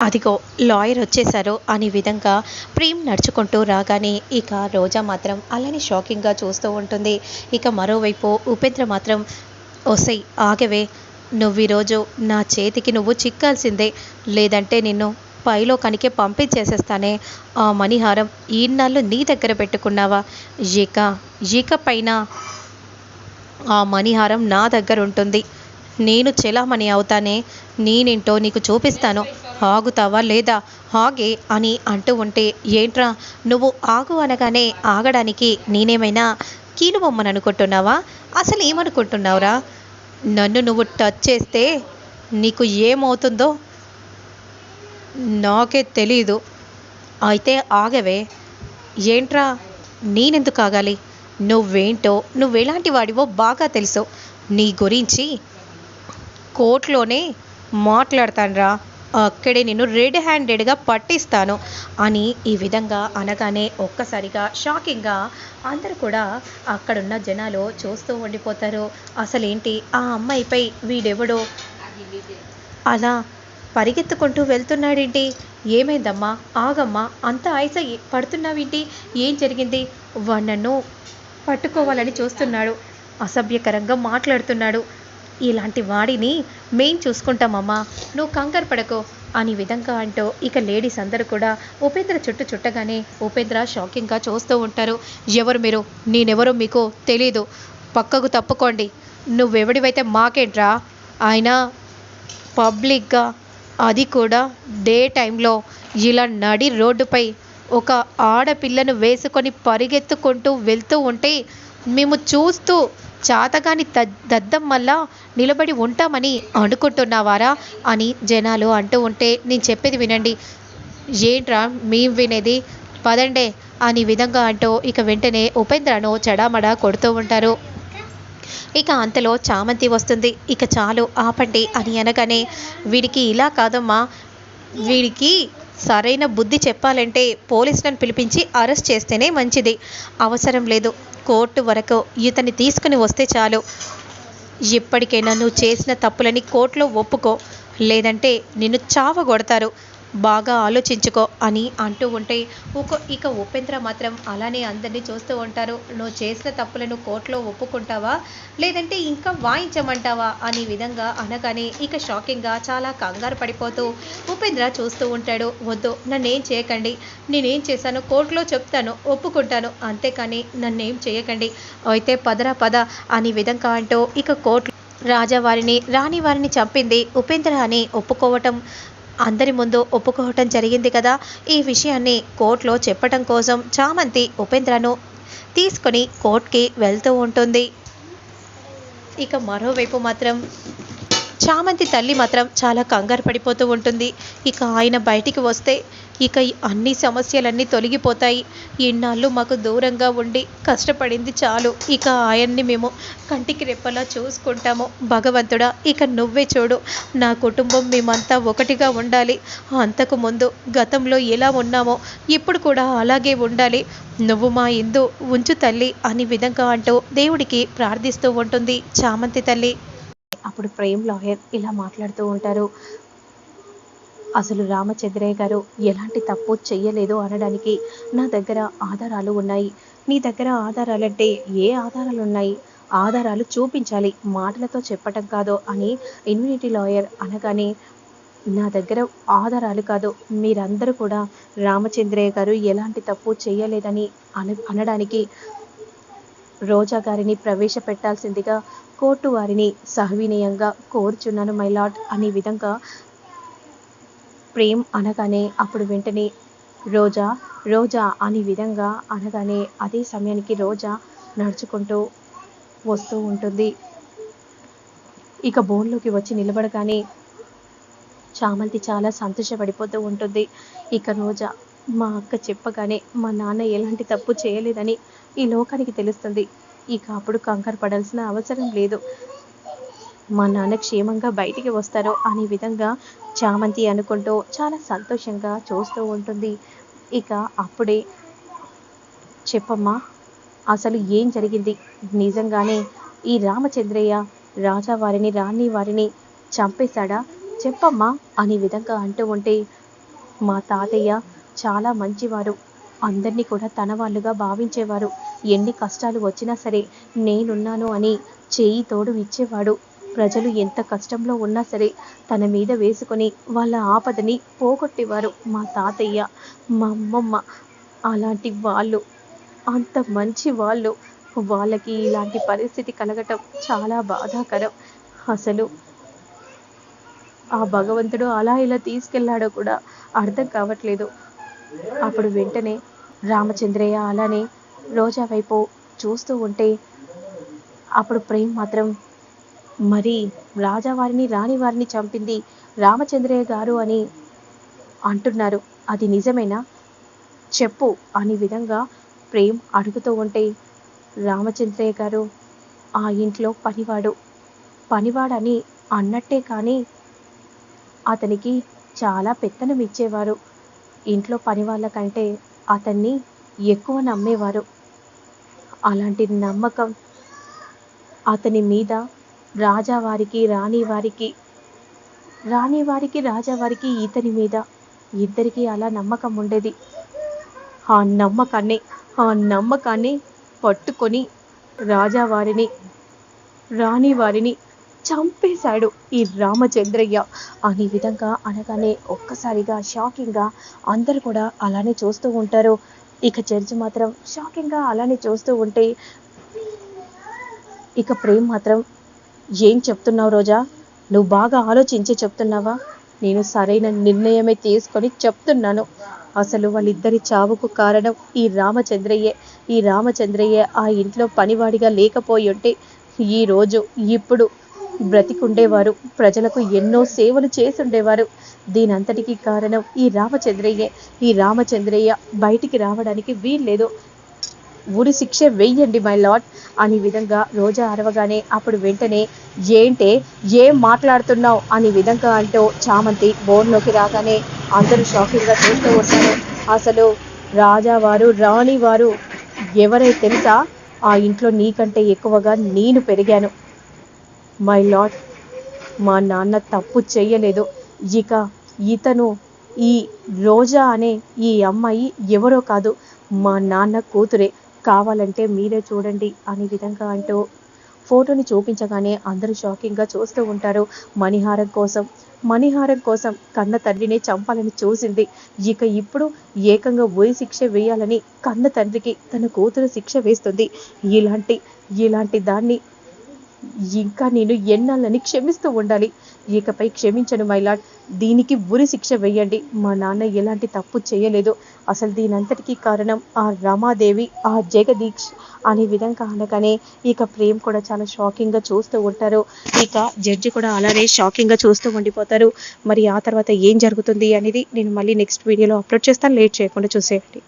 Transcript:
అదిగో లాయర్ వచ్చేసారు అనే విధంగా ప్రేమ్ నడుచుకుంటూ రాగానే ఇక రోజా మాత్రం అలానే షాకింగ్గా చూస్తూ ఉంటుంది. ఇక మరోవైపు ఉపేంద్ర మాత్రం ఒసై ఆగవే, నువ్వు ఈరోజు నా చేతికి నువ్వు చిక్కాల్సిందే, లేదంటే నిన్ను పైలోకానికే పంపించేసేస్తానే. ఆ మణిహారం ఈన్నాళ్ళు నీ దగ్గర పెట్టుకున్నావా? ఇక ఇక పైన ఆ మణిహారం నా దగ్గర ఉంటుంది. నేను చెలామణి అవుతానే, నేనేంటో నీకు చూపిస్తాను. ఆగుతావా లేదా? ఆగే అని అంటూ ఉంటే, ఏంట్రా నువ్వు ఆగు అనగానే ఆగడానికి నేనేమైనా కీలుబొమ్మని అనుకుంటున్నావా? అసలు ఏమనుకుంటున్నావురా? నన్ను నువ్వు టచ్ చేస్తే నీకు ఏమవుతుందో నాకే తెలీదు. అయితే ఆగవే. ఏంట్రా నేనెందుకు ఆగాలి? నువ్వేంటో నువ్వెలాంటి వాడివో బాగా తెలుసు. నీ గురించి కోర్టులోనే మాట్లాడతానురా, అక్కడే నేను రెడ్ హ్యాండెడ్గా పట్టిస్తాను అని ఈ విధంగా అనగానే ఒక్కసారిగా షాకింగ్గా అందరూ కూడా అక్కడున్న జనాలు చూస్తూ ఉండిపోతారు. అసలేంటి ఆ అమ్మాయిపై వీడెవడో అలా పరిగెత్తుకుంటూ వెళ్తున్నాడేంటి? ఏమైందమ్మా? ఆగమ్మా, అంత ఆయాస పడుతున్నావేంటి? ఏం జరిగింది? వాడు నన్ను పట్టుకోవాలని చూస్తున్నాడు, అసభ్యకరంగా మాట్లాడుతున్నాడు. ఇలాంటి వాడిని మేం చూసుకుంటామమ్మా, నువ్వు కంగారు పడకు అని విధంగా అంటూ ఇక లేడీస్ అందరూ కూడా ఉపేంద్ర చుట్టూ చుట్టగానే ఉపేంద్ర షాకింగ్గా చూస్తూ ఉంటారు. ఎవరు మీరు? నేనెవరో మీకు తెలీదు, పక్కకు తప్పుకోండి. నువ్వెవడివైతే మాకేంట్రా? ఆయన పబ్లిక్గా, అది కూడా డే టైంలో ఇలా నడి రోడ్డుపై ఒక ఆడపిల్లను వేసుకొని పరిగెత్తుకుంటూ వెళ్తూ ఉంటే మేము చూస్తూ చాతగాని దద్దమ్మల్లా నిలబడి ఉంటామని అనుకుంటున్నావారా అని జనాలు అంటూ ఉంటే, నేను చెప్పేది వినండి. ఏంట్రా మేము వినేది? పదండే అని విధంగా అంటూ ఇక వెంటనే ఉపేంద్రను చెడామడా కొడుతూ ఉంటారు. ఇక అంతలో చామంతి వస్తుంది. ఇక చాలు ఆపండి అని అనగానే, వీడికి ఇలా కాదమ్మా, వీడికి సరైన బుద్ధి చెప్పాలంటే పోలీసులను పిలిపించి అరెస్ట్ చేస్తేనే మంచిది. అవసరం లేదు, కోర్టు వరకు ఇతన్ని తీసుకుని వస్తే చాలు. ఇప్పటికైనా నువ్వు చేసిన తప్పులని కోర్టులో ఒప్పుకో, లేదంటే నిన్ను చావగొడతారు, బాగా ఆలోచించుకో అని అంటూ ఉంటే ఇక ఉపేంద్ర మాత్రం అలానే అందరినీ చూస్తూ ఉంటారు. నువ్వు చేసిన తప్పులను కోర్టులో ఒప్పుకుంటావా, లేదంటే ఇంకా వాయించమంటావా అని విధంగా అనగానే ఇక షాకింగ్గా చాలా కంగారు పడిపోతూ ఉపేంద్ర చూస్తూ ఉంటాడు. వద్దు, నన్నేం చేయకండి, నేనేం చేశాను కోర్టులో చెప్తాను, ఒప్పుకుంటాను, అంతేకాని నన్నేం చేయకండి. అయితే పదరా పద అని విధంగా అంటూ ఇక కోర్టు రాజావారిని రాణివారిని చంపింది ఉపేంద్ర అని ఒప్పుకోవటం, అందరి ముందు ఒప్పుకోవటం జరిగింది కదా. ఈ విషయాన్ని కోర్టులో చెప్పటం కోసం చామంతి ఉపేంద్రను తీసుకొని కోర్టుకి వెళ్తూ ఉంటుంది. ఇక మరోవైపు మాత్రం చామంతి తల్లి మాత్రం చాలా కంగారు పడిపోతూ ఉంటుంది. ఇక ఆయన బయటికి వస్తే ఇక అన్ని సమస్యలన్నీ తొలగిపోతాయి. ఇన్నాళ్ళు మాకు దూరంగా ఉండి కష్టపడింది చాలు, ఇక ఆయన్ని మేము కంటికి రెప్పలా చూసుకుంటాము. భగవంతుడా, ఇక నువ్వే చూడు, నా కుటుంబం మేమంతా ఒకటిగా ఉండాలి. అంతకు ముందు గతంలో ఎలా ఉన్నామో ఇప్పుడు కూడా అలాగే ఉండాలి. నువ్వు మా ఇందు ఉంచు తల్లి అని విధంగా అంటూ దేవుడికి ప్రార్థిస్తూ ఉంటుంది చామంతి తల్లి. అప్పుడు ప్రేమ్ లాయర్ ఇలా మాట్లాడుతూ ఉంటారు. అసలు రామచంద్రయ్య గారు ఎలాంటి తప్పు చెయ్యలేదు అనడానికి నా దగ్గర ఆధారాలు ఉన్నాయి. నీ దగ్గర ఆధారాలంటే ఏ ఆధారాలు ఉన్నాయి? ఆధారాలు చూపించాలి, మాటలతో చెప్పటం కాదు అని ఇన్వినిటీ లాయర్ అనగానే, నా దగ్గర ఆధారాలు కాదు, మీరందరూ కూడా రామచంద్రయ్య గారు ఎలాంటి తప్పు చేయలేదని అనడానికి రోజా గారిని ప్రవేశపెట్టాల్సిందిగా కోర్టు వారిని సవినయంగా కోరుచున్నాను మై లార్డ్ అనే విధంగా ప్రేమ్ అనగానే, అప్పుడు వెంటనే రోజా రోజా అనే విధంగా అనగానే అదే సమయానికి రోజా నడుచుకుంటూ వస్తూ ఉంటుంది. ఇక బోన్లోకి వచ్చి నిలబడగానే చామంతి చాలా సంతోషపడిపోతూ ఉంటుంది. ఇక రోజా, మా అక్క చెప్పగానే మా నాన్న ఎలాంటి తప్పు చేయలేదని ఈ లోకానికి తెలుస్తుంది. ఇక అప్పుడు కంగారు పడాల్సిన అవసరం లేదు, మా నాన్న క్షేమంగా బయటికి వస్తారు అనే విధంగా చామంతి అనుకుంటూ చాలా సంతోషంగా చూస్తూ ఉంటుంది. ఇక అప్పుడే, చెప్పమ్మా, అసలు ఏం జరిగింది? నిజంగానే ఈ రామచంద్రయ్య రాజావారిని రాణి వారిని చంపేశాడా? చెప్పమ్మా అనే విధంగా అంటూ ఉంటే, మా తాతయ్య చాలా మంచివారు. అందరినీ కూడా తన వాళ్ళుగా భావించేవారు. ఎన్ని కష్టాలు వచ్చినా సరే నేనున్నాను అని చేయి తోడు ఇచ్చేవాడు. ప్రజలు ఎంత కష్టంలో ఉన్నా సరే తన మీద వేసుకొని వాళ్ళ ఆపదని పోగొట్టేవారు మా తాతయ్య, మా అమ్మమ్మ. అలాంటి వాళ్ళు, అంత మంచి వాళ్ళు, వాళ్ళకి ఇలాంటి పరిస్థితి కలగటం చాలా బాధాకరం. అసలు ఆ భగవంతుడు అలా ఇలా తీసుకెళ్లాడో కూడా అర్థం కావట్లేదు. అప్పుడు వెంటనే రామచంద్రయ్య అలానే రోజా వైపు చూస్తూ ఉంటే అప్పుడు ప్రేమ్ మాత్రం, మరి రాజావారిని రాణివారిని చంపింది రామచంద్రయ్య గారు అని అంటున్నారు, అది నిజమేనా చెప్పు అనే విధంగా ప్రేమ్ అడుగుతూ ఉంటే రామచంద్రయ్య గారు ఆ ఇంట్లో పనివాడని అన్నట్టే కానీ అతనికి చాలా పెత్తనం ఇచ్చేవారు. ఇంట్లో పని వాళ్ళ కంటే అతన్ని ఎక్కువ నమ్మేవారు. అలాంటి నమ్మకం అతని మీద రాజావారికి రాణివారికి రాజావారికి ఇతని మీద ఇద్దరికీ అలా నమ్మకం ఉండేది. ఆ నమ్మకాన్ని పట్టుకొని రాజావారిని రాణివారిని చంపేశాడు ఈ రామచంద్రయ్య అనే విధంగా అనగానే ఒక్కసారిగా షాకింగ్గా అందరూ కూడా అలానే చూస్తూ ఉంటారు. ఇక జడ్జి మాత్రం షాకింగ్గా అలానే చూస్తూ ఉంటే ఇక ప్రేమ్ మాత్రం, ఏం చెప్తున్నావు రోజా, నువ్వు బాగా ఆలోచించి చెప్తున్నావా? నేను సరైన నిర్ణయమే తీసుకొని చెప్తున్నాను. అసలు వాళ్ళిద్దరి చావుకు కారణం ఈ రామచంద్రయ్యే ఆ ఇంట్లో పనివాడిగా లేకపోయి ఉంటే ఈరోజు ఇప్పుడు బ్రతికుండేవారు, ప్రజలకు ఎన్నో సేవలు చేసుండేవారు. దీనంతటికీ కారణం ఈ రామచంద్రయ్య బయటికి రావడానికి వీల్లేదు. ఉరి శిక్ష వెయ్యండి మై లార్డ్ అనే విధంగా రోజా అరవగానే అప్పుడు వెంటనే ఏంటే ఏం మాట్లాడుతున్నావు అనే విధంగా అంటూ చామంతి బోర్లోకి రాగానే అందరూ షాకింగ్గా చూస్తూ ఉంటారు. అసలు రాజావారు రాణివారు ఎవరై తెలుసా? ఆ ఇంట్లో నీకంటే ఎక్కువగా నేను పెరిగాను మై లార్డ్. మా నాన్న తప్పు చెయ్యలేదు. ఇక ఇతను ఈ రోజా అనే ఈ అమ్మాయి ఎవరో కాదు, మా నాన్న కూతురే. కావాలంటే మీరే చూడండి అనే విధంగా అంటూ ఫోటోని చూపించగానే అందరూ షాకింగ్గా చూస్తూ ఉంటారు. మణిహారం కోసం కన్న తండ్రిని చంపాలని చూసింది. ఇక ఇప్పుడు ఏకంగా ఉరి శిక్ష వేయాలని కన్న తండ్రికి తన కూతురు శిక్ష వేస్తుంది. ఇలాంటి దాన్ని ఇంకా నేను ఎన్నాళ్ళని క్షమిస్తూ ఉండాలి? ఇకపై క్షమించను మైలాడ్. దీనికి ఉరి శిక్ష వేయండి. మా నాన్న ఎలాంటి తప్పు చేయలేదు. అసలు దీనంతటికీ కారణం ఆ రమాదేవి, ఆ జగదీష్ అనే విధంగా అనగానే ఇక ప్రేమ్ కూడా చాలా షాకింగ్గా చూస్తూ ఉంటారు. ఇక జడ్జి కూడా అలానే షాకింగ్గా చూస్తూ ఉండిపోతారు. మరి ఆ తర్వాత ఏం జరుగుతుంది అనేది నేను మళ్ళీ నెక్స్ట్ వీడియోలో అప్లోడ్ చేస్తాను. లేట్ చేయకుండా చూసేయండి.